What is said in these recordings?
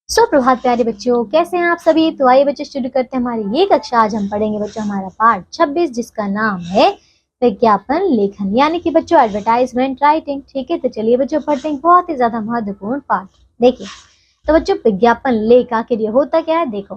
सुप्रभात प्यारे बच्चों, कैसे हैं आप सभी। तो आइए बच्चों शुरू करते हैं हमारी ये कक्षा। आज हम पढ़ेंगे बच्चों हमारा पाठ 26 जिसका नाम है विज्ञापन लेखन, यानी कि बच्चों एडवर्टाइजमेंट राइटिंग। ठीक है, तो चलिए बच्चों पढ़ते हैं बहुत ही ज्यादा महत्वपूर्ण पाठ। देखिए तो बच्चों विज्ञापन लेख आखिर ये होता क्या है। देखो,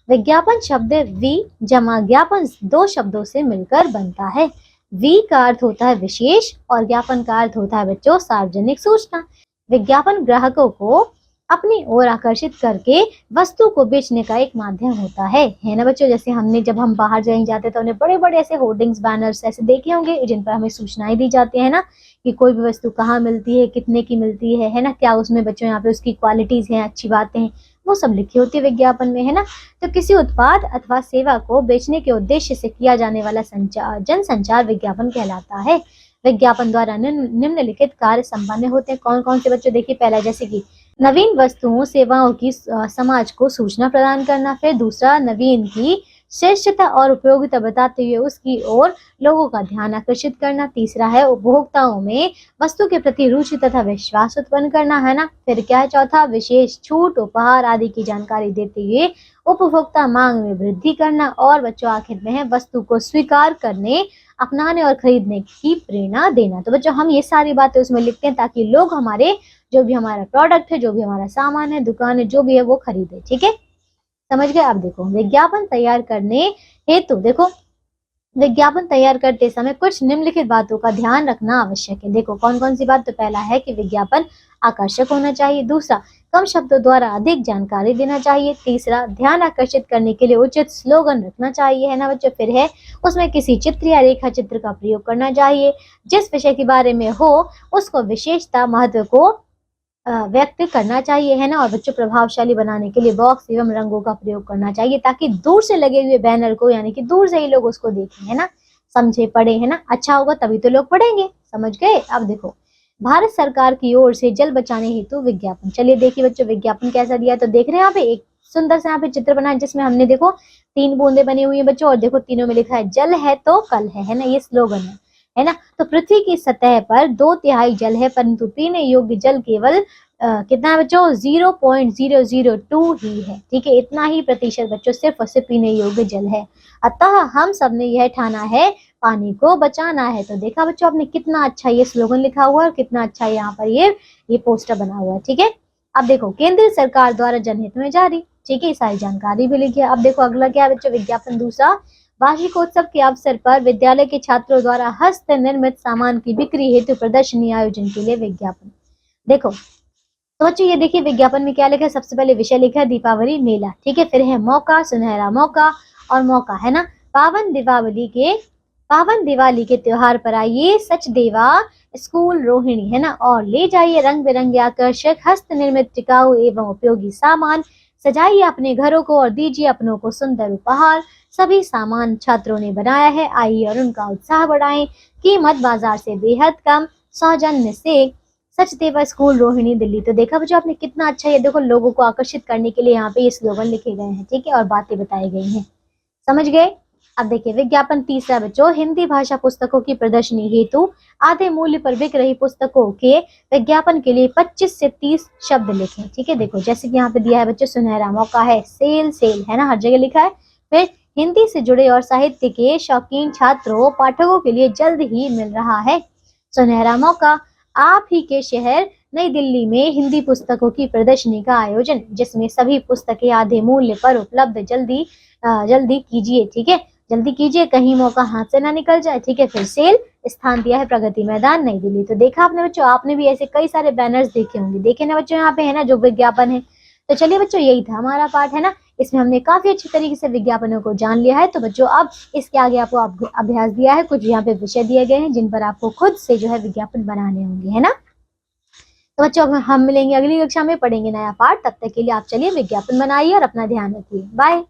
विज्ञापन शब्द वी जमा ज्ञापन दो शब्दों से मिलकर बनता है। वी का अर्थ होता है विशेष और ज्ञापन का अर्थ होता है बच्चों सार्वजनिक सूचना। विज्ञापन ग्राहकों को अपनी ओर आकर्षित करके वस्तु को बेचने का एक माध्यम होता है ना बच्चों। जैसे जब हम बाहर कहीं जाते हैं तो उन्हें बड़े बड़े ऐसे होर्डिंग्स बैनर्स ऐसे देखे होंगे जिन पर हमें सूचनाएं दी जाती है ना, कि कोई भी वस्तु कहाँ मिलती है, कितने की मिलती है ना, क्या उसमें बच्चों यहाँ पे उसकी क्वालिटीज हैं, अच्छी बातें हैं, वो सब लिखी होती है विज्ञापन में, है ना। तो किसी उत्पाद अथवा सेवा को बेचने के उद्देश्य से किया जाने वाला जन संचार विज्ञापन कहलाता है। विज्ञापन द्वारा निम्नलिखित कार्य संपन्न होते हैं। कौन कौन से बच्चों, देखिए पहला जैसे कि नवीन वस्तुओं सेवाओं की समाज को सूचना प्रदान करना। फिर दूसरा, नवीन की श्रेष्ठता और उपयोगिता बताते हुए उसकी ओर लोगों का ध्यान आकर्षित करना। तीसरा है उपभोक्ताओं में वस्तु के प्रति रुचि तथा विश्वास उत्पन्न करना, है ना। फिर क्या है चौथा, विशेष छूट उपहार आदि की जानकारी देते हुए उपभोक्ता मांग में वृद्धि करना। और बच्चों आखिर में है वस्तु को स्वीकार करने, अपनाने और खरीदने की प्रेरणा देना। तो बच्चों हम ये सारी बातें उसमें लिखते हैं ताकि लोग हमारे जो भी हमारा प्रोडक्ट है, जो भी हमारा सामान है, दुकान है, जो भी है वो खरीदे। ठीक है, समझ गए। अब देखो विज्ञापन तैयार करने हेतु, देखो विज्ञापन तैयार करते समय कुछ निम्नलिखित बातों का ध्यान रखना आवश्यक है। देखो कौन कौन सी बात। तो पहला है कि विज्ञापन आकर्षक होना चाहिए। दूसरा, कम शब्दों द्वारा अधिक जानकारी देना चाहिए। तीसरा, ध्यान आकर्षित करने के लिए उचित स्लोगन रखना चाहिए, है ना बच्चों। फिर है उसमें किसी चित्र या रेखा चित्र का प्रयोग करना चाहिए। जिस विषय के बारे में हो उसको विशेषता महत्व को व्यक्त करना चाहिए, है ना। और बच्चों प्रभावशाली बनाने के लिए बॉक्स एवं रंगों का प्रयोग करना चाहिए ताकि दूर से लगे हुए बैनर को, यानी कि दूर से ही लोग उसको देखें, है ना, समझे, पढ़े, है ना। अच्छा होगा तभी तो लोग पढ़ेंगे, समझ गए। अब देखो भारत सरकार की ओर से जल बचाने हेतु विज्ञापन। चलिए देखिए बच्चों विज्ञापन कैसा दिया है। तो देख रहे हैं यहाँ पे एक सुंदर सा यहाँ पे चित्र बना है जिसमें हमने देखो 3 बूंदे बनी हुई है बच्चों, और देखो तीनों में लिखा है जल है तो कल है ना, ये स्लोगन है ना। तो पृथ्वी की सतह पर 2/3 जल है परंतु पीने योग्य जल केवल कितना है बच्चों, 0.002 ही है। ठीक है, इतना ही प्रतिशत बच्चों सिर्फ और सिर्फ पीने योग्य जल है। अतः हम सब ने यह ठाना है पानी को बचाना है। तो देखा बच्चों आपने कितना अच्छा ये स्लोगन लिखा हुआ है और कितना अच्छा यहाँ पर ये पोस्टर बना हुआ है। ठीक है, अब देखो केंद्र सरकार द्वारा जनहित में जारी। ठीक है, सारी जानकारी भी लिखी है। अब देखो अगला क्या है बच्चों, विज्ञापन दूसरा, वार्षिकोत्सव के अवसर पर विद्यालय के छात्रों द्वारा हस्त निर्मित सामान की बिक्री हेतु प्रदर्शनी आयोजन के लिए विज्ञापन। देखो तो बच्चों ये देखिए विज्ञापन में क्या लिखा है। सबसे पहले विषय लिखा है दीपावली मेला। ठीक है, फिर है मौका, सुनहरा मौका और मौका, है ना। पावन दिवाली के त्योहार पर आइए सचदेवा स्कूल रोहिणी, है ना, और ले जाइए रंग बिरंगे आकर्षक हस्त निर्मित टिकाऊ एवं उपयोगी सामान। सजाइए अपने घरों को और दीजिए अपनों को सुंदर उपहार। सभी सामान छात्रों ने बनाया है, आइए और उनका उत्साह बढ़ाएं। कीमत बाजार से बेहद कम, सौजन्य से सचदेवा स्कूल रोहिणी दिल्ली। तो देखा बच्चों आपने कितना अच्छा, ये देखो लोगों को आकर्षित करने के लिए यहाँ पे ये स्लोगन लिखे गए हैं। ठीक है, और बातें बताई गई हैं, समझ गए। अब देखिए विज्ञापन तीसरा बच्चों, हिंदी भाषा पुस्तकों की प्रदर्शनी हेतु आधे मूल्य पर बिक रही पुस्तकों के विज्ञापन के लिए 25 से 30 शब्द लिखें। ठीक है, देखो जैसे कि यहाँ पे दिया है बच्चों, सुनहरा मौका है, सेल सेल, है ना, हर जगह लिखा है। फिर हिंदी से जुड़े और साहित्य के शौकीन छात्रों पाठकों के लिए जल्द ही मिल रहा है सुनहरा मौका। आप ही के शहर नई दिल्ली में हिंदी पुस्तकों की प्रदर्शनी का आयोजन, जिसमें सभी पुस्तकें आधे मूल्य पर उपलब्ध। जल्दी कीजिए। ठीक है, जल्दी कीजिए कहीं मौका हाथ से ना निकल जाए। ठीक है, फिर सेल, स्थान दिया है प्रगति मैदान नई दिल्ली। तो देखा आपने बच्चों, आपने भी ऐसे कई सारे बैनर्स देखे होंगे, देखे ना बच्चों यहाँ पे, है ना, जो विज्ञापन है। तो चलिए बच्चों यही था हमारा पाठ, है ना। इसमें हमने काफी अच्छी तरीके से विज्ञापनों को जान लिया है। तो बच्चों अब इसके आगे आपको अभ्यास दिया है, कुछ यहाँ पे विषय दिए गए हैं जिन पर आपको खुद से जो है विज्ञापन बनाने होंगे, है ना। तो बच्चों हम मिलेंगे अगली कक्षा में, पढ़ेंगे नया पाठ। तब तक के लिए आप चलिए विज्ञापन बनाइए और अपना ध्यान रखिए। बाय।